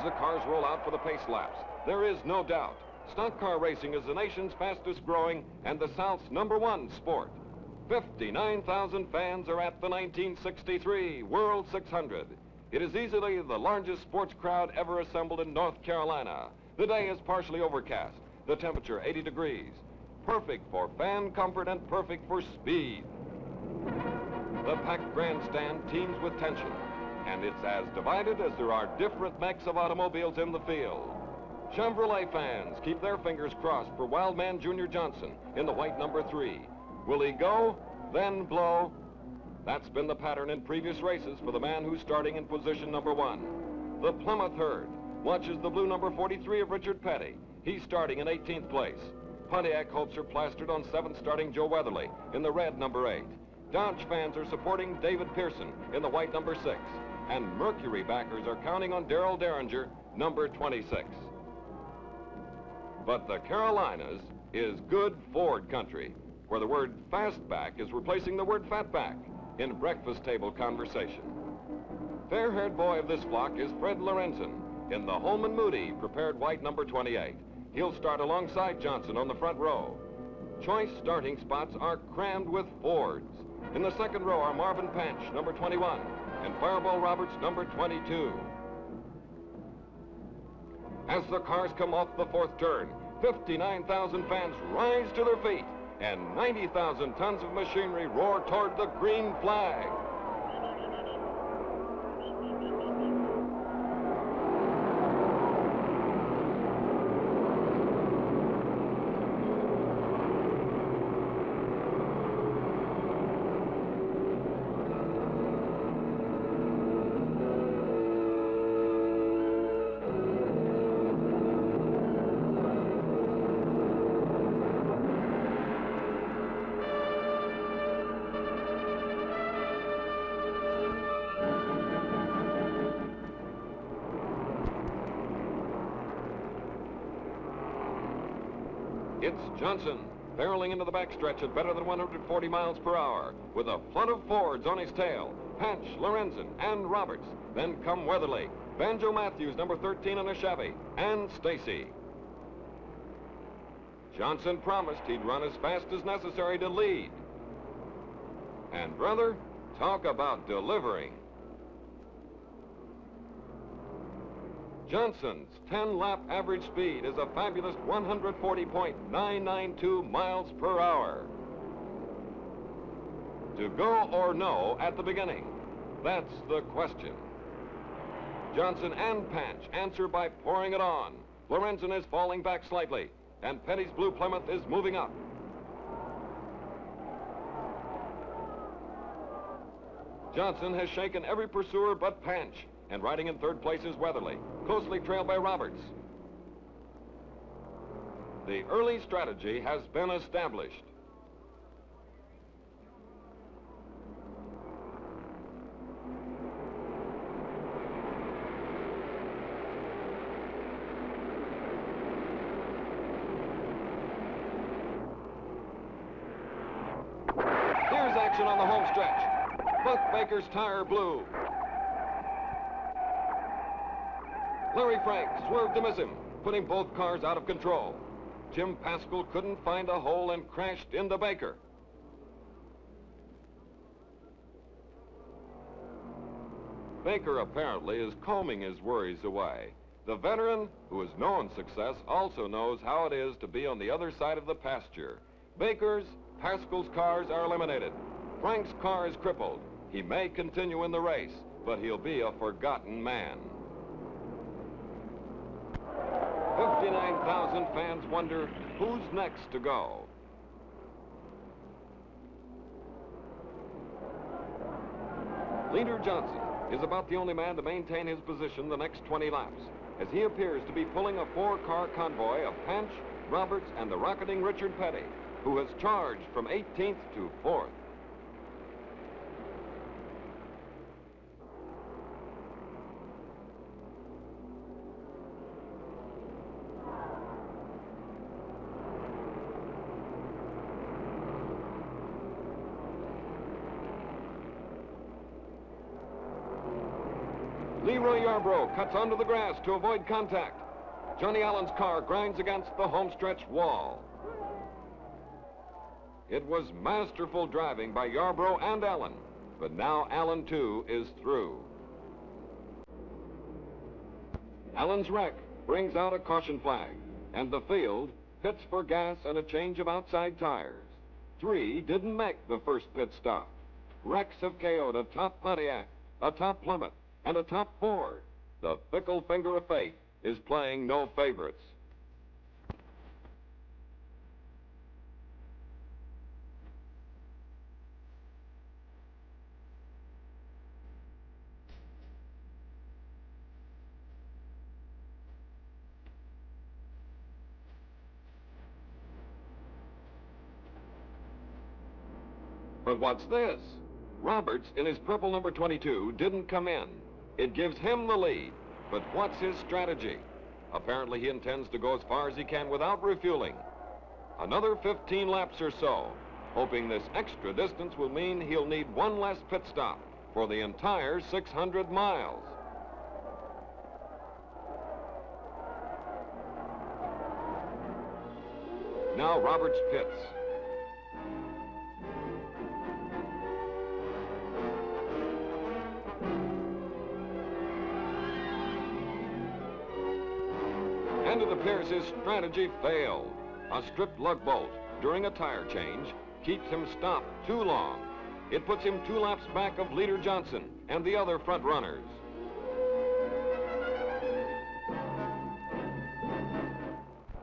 the cars roll out for the pace laps, there is no doubt stock car racing is the nation's fastest growing and the South's #1 sport. 59,000 fans are at the 1963 World 600. It is easily the largest sports crowd ever assembled in North Carolina. The day is partially overcast, the temperature 80 degrees. Perfect for fan comfort and perfect for speed. The packed grandstand teems with tension, and it's as divided as there are different makes of automobiles in the field. Chevrolet fans keep their fingers crossed for Wildman Jr. Johnson in the white #3. Will he go, then blow? That's been the pattern in previous races for the man who's starting in position #1. The Plymouth herd watches the blue #43 of Richard Petty. He's starting in 18th place. Pontiac hopes are plastered on 7th starting Joe Weatherly in the red #8. Dodge fans are supporting David Pearson in the white #6. And Mercury backers are counting on Darrell Derringer, #26. But the Carolinas is good Ford country, where the word fastback is replacing the word fatback in breakfast table conversation. Fair-haired boy of this flock is Fred Lorenzen in the Holman Moody prepared white #28. He'll start alongside Johnson on the front row. Choice starting spots are crammed with Fords. In the second row are Marvin Panch, #21, and Fireball Roberts, #22. As the cars come off the fourth turn, 59,000 fans rise to their feet, and 90,000 tons of machinery roar toward the green flag. It's Johnson, barreling into the backstretch at better than 140 miles per hour, with a flood of Fords on his tail. Panch, Lorenzen, and Roberts. Then come Weatherly, Banjo Matthews, #13 in a Chevy, and Stacy. Johnson promised he'd run as fast as necessary to lead. And brother, talk about delivering. Johnson's 10-lap average speed is a fabulous 140.992 miles per hour. To go or no at the beginning? That's the question. Johnson and Panch answer by pouring it on. Lorenzen is falling back slightly, and Petty's blue Plymouth is moving up. Johnson has shaken every pursuer but Panch, and riding in third place is Weatherly, closely trailed by Roberts. The early strategy has been established. Here's action on the home stretch. Buck Baker's tire blew. Larry Frank swerved to miss him, putting both cars out of control. Jim Pascal couldn't find a hole and crashed into Baker. Baker apparently is combing his worries away. The veteran, who has known success, also knows how it is to be on the other side of the pasture. Baker's, Pascal's cars are eliminated. Frank's car is crippled. He may continue in the race, but he'll be a forgotten man. 59,000 fans wonder who's next to go. Leader Johnson is about the only man to maintain his position the next 20 laps, as he appears to be pulling a 4-car convoy of Panch, Roberts, and the rocketing Richard Petty, who has charged from 18th to 4th. Leroy Yarbrough cuts onto the grass to avoid contact. Johnny Allen's car grinds against the homestretch wall. It was masterful driving by Yarbrough and Allen, but now Allen, too, is through. Allen's wreck brings out a caution flag, and the field pits for gas and a change of outside tires. 3 didn't make the first pit stop. Wrecks have KO'd a top Pontiac, a top Plymouth, and a top Ford. The fickle finger of fate is playing no favorites. But what's this? Roberts, in his purple number 22, didn't come in. It gives him the lead. But what's his strategy? Apparently he intends to go as far as he can without refueling. Another 15 laps or so, hoping this extra distance will mean he'll need one less pit stop for the entire 600 miles. Now Roberts pits. And it appears his strategy failed. A stripped lug bolt during a tire change keeps him stopped too long. It puts him 2 laps back of leader Johnson and the other front runners.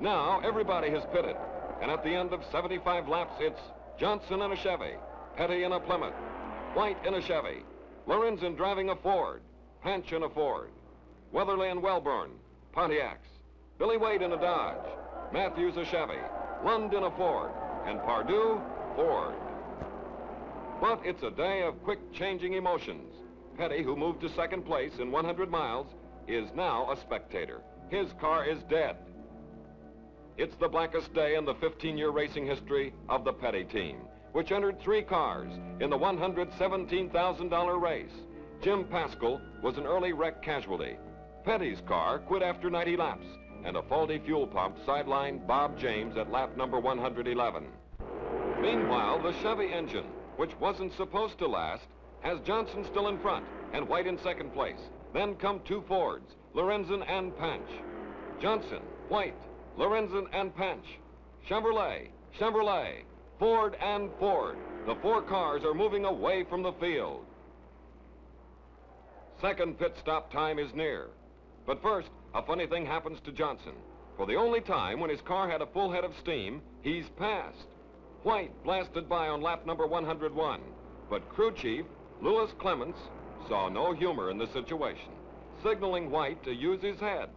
Now everybody has pitted, and at the end of 75 laps, it's Johnson in a Chevy, Petty in a Plymouth, White in a Chevy, Lorenzen driving a Ford, Panch in a Ford, Weatherly and Wellborn, Pontiacs, Billy Wade in a Dodge, Matthews a Chevy, Lund in a Ford, and Pardue, Ford. But it's a day of quick-changing emotions. Petty, who moved to second place in 100 miles, is now a spectator. His car is dead. It's the blackest day in the 15-year racing history of the Petty team, which entered 3 cars in the $117,000 race. Jim Pascal was an early wreck casualty. Petty's car quit after 90 laps, and a faulty fuel pump sidelined Bob James at lap number 111. Meanwhile, the Chevy engine, which wasn't supposed to last, has Johnson still in front and White in second place. Then come 2 Fords, Lorenzen and Panch. Johnson, White, Lorenzen and Panch. Chevrolet, Chevrolet, Ford and Ford. The 4 cars are moving away from the field. Second pit stop time is near. But first, a funny thing happens to Johnson. For the only time when his car had a full head of steam, he's passed. White blasted by on lap number 101. But crew chief Louis Clements saw no humor in the situation, signaling White to use his head.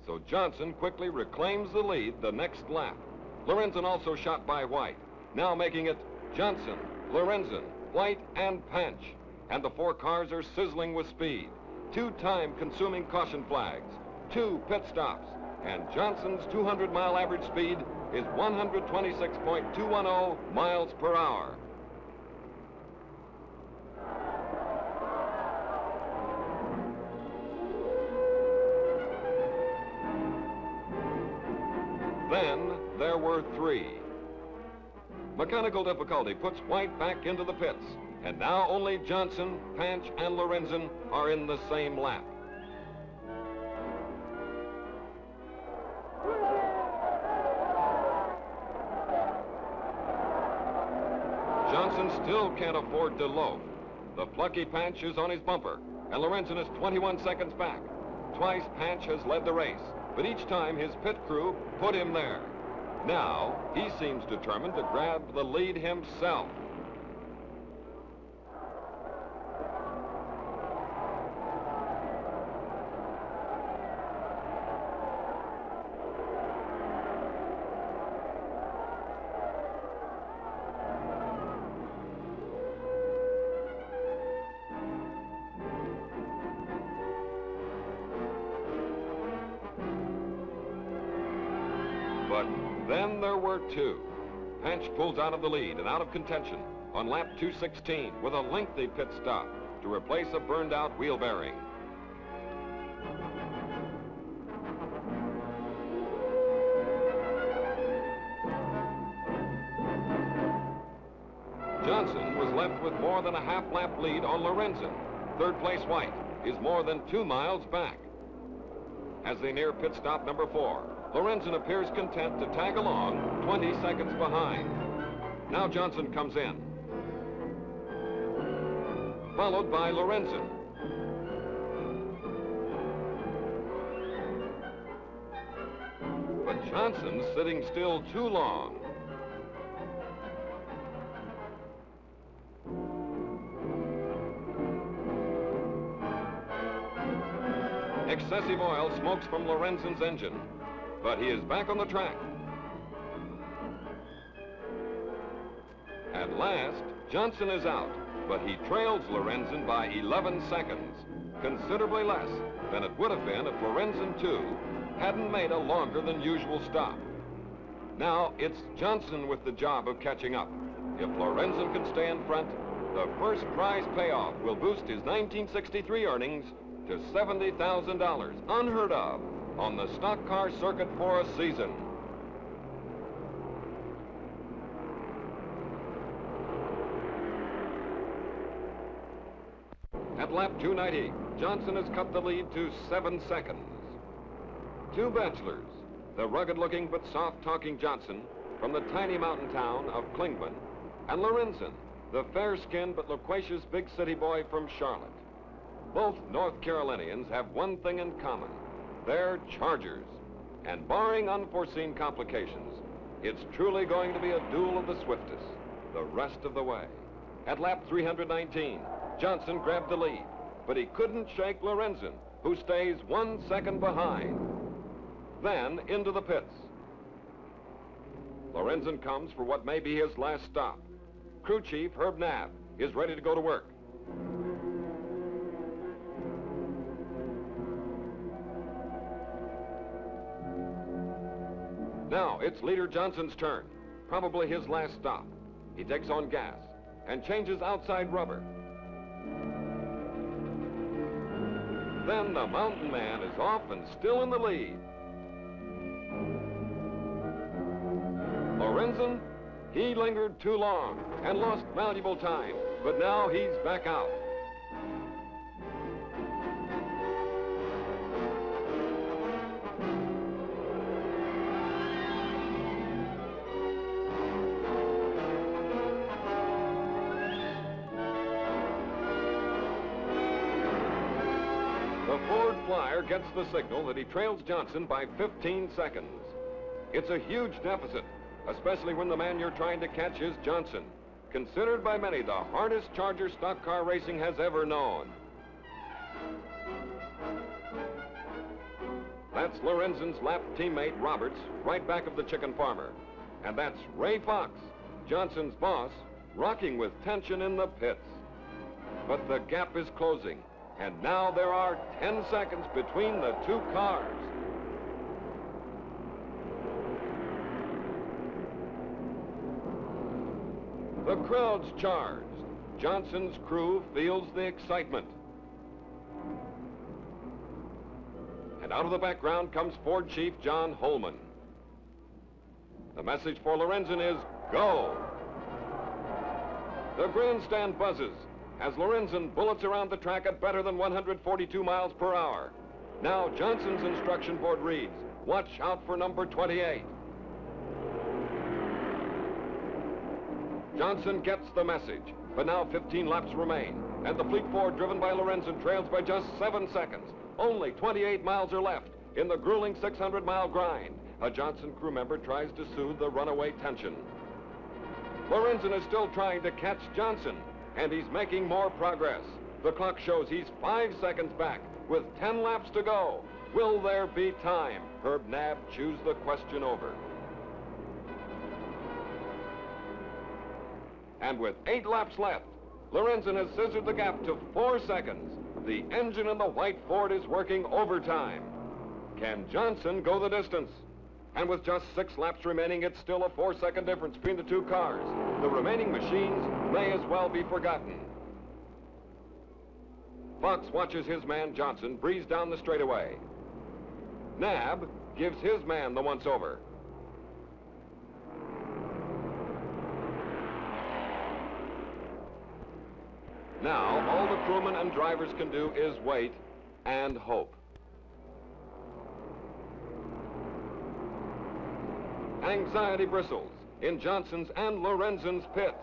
So Johnson quickly reclaims the lead the next lap. Lorenzen also shot by White, now making it Johnson, Lorenzen, White, and Panch. And the 4 cars are sizzling with speed. 2 time-consuming caution flags, 2 pit stops, and Johnson's 200-mile average speed is 126.210 miles per hour. Then there were 3. Mechanical difficulty puts White back into the pits, and now only Johnson, Panch, and Lorenzen are in the same lap. Johnson still can't afford to loaf. The plucky Panch is on his bumper, and Lorenzen is 21 seconds back. Twice Panch has led the race, but each time his pit crew put him there. Now he seems determined to grab the lead himself. But then there were 2. Panch pulls out of the lead and out of contention on lap 216 with a lengthy pit stop to replace a burned-out wheel bearing. Johnson was left with more than a half-lap lead on Lorenzen. Third-place White is more than 2 miles back. As they near pit stop number 4, Lorenzen appears content to tag along 20 seconds behind. Now Johnson comes in, followed by Lorenzen. But Johnson's sitting still too long. Excessive oil smokes from Lorenzen's engine, but he is back on the track. At last, Johnson is out, but he trails Lorenzen by 11 seconds, considerably less than it would have been if Lorenzen, too, hadn't made a longer than usual stop. Now, it's Johnson with the job of catching up. If Lorenzen can stay in front, the first prize payoff will boost his 1963 earnings to $70,000, unheard of on the stock car circuit for a season. At lap 290, Johnson has cut the lead to 7 seconds. Two bachelors, the rugged-looking but soft-talking Johnson from the tiny mountain town of Klingman, and Lorenzen, the fair-skinned but loquacious big city boy from Charlotte. Both North Carolinians have one thing in common. They're Chargers. And barring unforeseen complications, it's truly going to be a duel of the swiftest the rest of the way. At lap 319, Johnson grabbed the lead, but he couldn't shake Lorenzen, who stays 1 second behind. Then into the pits. Lorenzen comes for what may be his last stop. Crew Chief Herb Knapp is ready to go to work. Now it's leader Johnson's turn, probably his last stop. He takes on gas and changes outside rubber. Then the mountain man is off and still in the lead. Lorenzen, he lingered too long and lost valuable time, but now he's back out. The Ford Flyer gets the signal that he trails Johnson by 15 seconds. It's a huge deficit, especially when the man you're trying to catch is Johnson, considered by many the hardest Charger stock car racing has ever known. That's Lorenzen's lap teammate Roberts, right back of the chicken farmer. And that's Ray Fox, Johnson's boss, rocking with tension in the pits. But the gap is closing, and now there are 10 seconds between the two cars. The crowd's charged. Johnson's crew feels the excitement. And out of the background comes Ford Chief John Holman. The message for Lorenzen is, go! The grandstand buzzes as Lorenzen bullets around the track at better than 142 miles per hour. Now Johnson's instruction board reads, watch out for number 28. Johnson gets the message, but now 15 laps remain, and the fleet Ford driven by Lorenzen trails by just 7 seconds. Only 28 miles are left in the grueling 600-mile grind. A Johnson crew member tries to soothe the runaway tension. Lorenzen is still trying to catch Johnson, and he's making more progress. The clock shows he's 5 seconds back with 10 laps to go. Will there be time? Herb Knapp chews the question over. And with 8 laps left, Lorenzen has scissored the gap to 4 seconds. The engine in the white Ford is working overtime. Can Johnson go the distance? And with just 6 laps remaining, it's still a 4-second difference between the two cars. The remaining machines may as well be forgotten. Fox watches his man Johnson breeze down the straightaway. Knapp gives his man the once-over. Now, all the crewmen and drivers can do is wait and hope. Anxiety bristles in Johnson's and Lorenzen's pits.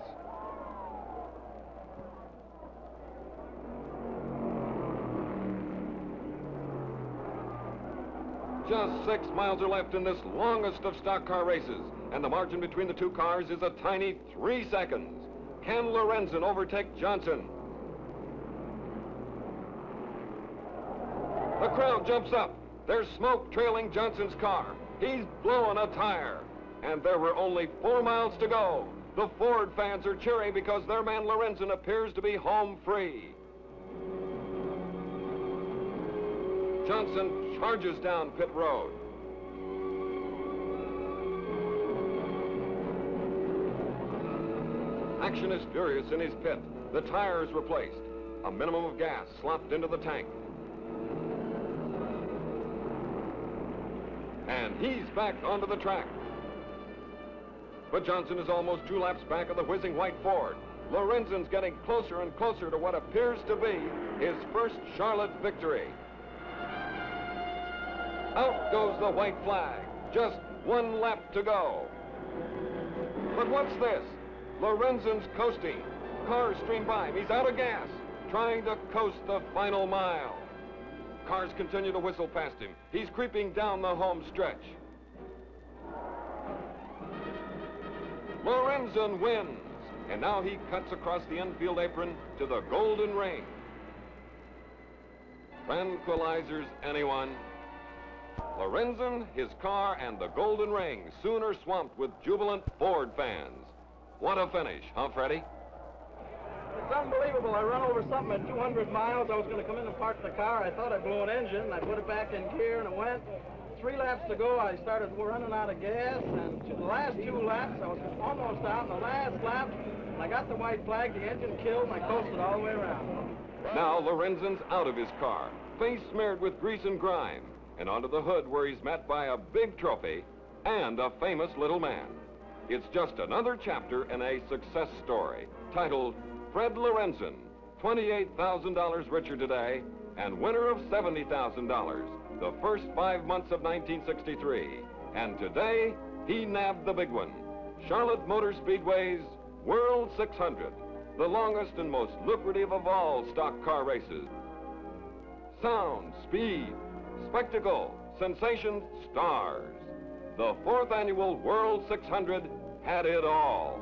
Just 6 miles are left in this longest of stock car races, and the margin between the two cars is a tiny 3 seconds. Can Lorenzen overtake Johnson? The crowd jumps up. There's smoke trailing Johnson's car. He's blowing a tire. And there were only 4 miles to go. The Ford fans are cheering because their man Lorenzen appears to be home free. Johnson charges down pit road. Action is furious in his pit. The tire is replaced. A minimum of gas slopped into the tank. And he's back onto the track. But Johnson is almost 2 laps back of the whizzing white Ford. Lorenzen's getting closer and closer to what appears to be his first Charlotte victory. Out goes the white flag. Just 1 lap to go. But what's this? Lorenzen's coasting. Cars stream by him. He's out of gas, trying to coast the final mile. Cars continue to whistle past him. He's creeping down the home stretch. Lorenzen wins, and now he cuts across the infield apron to the golden ring. Tranquilizers, anyone? Lorenzen, his car, and the golden ring soon are swamped with jubilant Ford fans. What a finish, huh, Freddie? It's unbelievable. I run over something at 200 miles. I was going to come in and park the car. I thought I blew an engine. I put it back in gear, and it went. 3 laps to go, I started running out of gas, and the last 2 laps, I was almost out. In the last lap, I got the white flag, the engine killed, and I coasted all the way around. Now Lorenzen's out of his car, face smeared with grease and grime, and onto the hood where he's met by a big trophy and a famous little man. It's just another chapter in a success story titled Fred Lorenzen, $28,000 richer today and winner of $70,000 the first 5 months of 1963. And today, he nabbed the big one, Charlotte Motor Speedway's World 600, the longest and most lucrative of all stock car races. Sound, speed, spectacle, sensation, stars. The 4th annual World 600 had it all.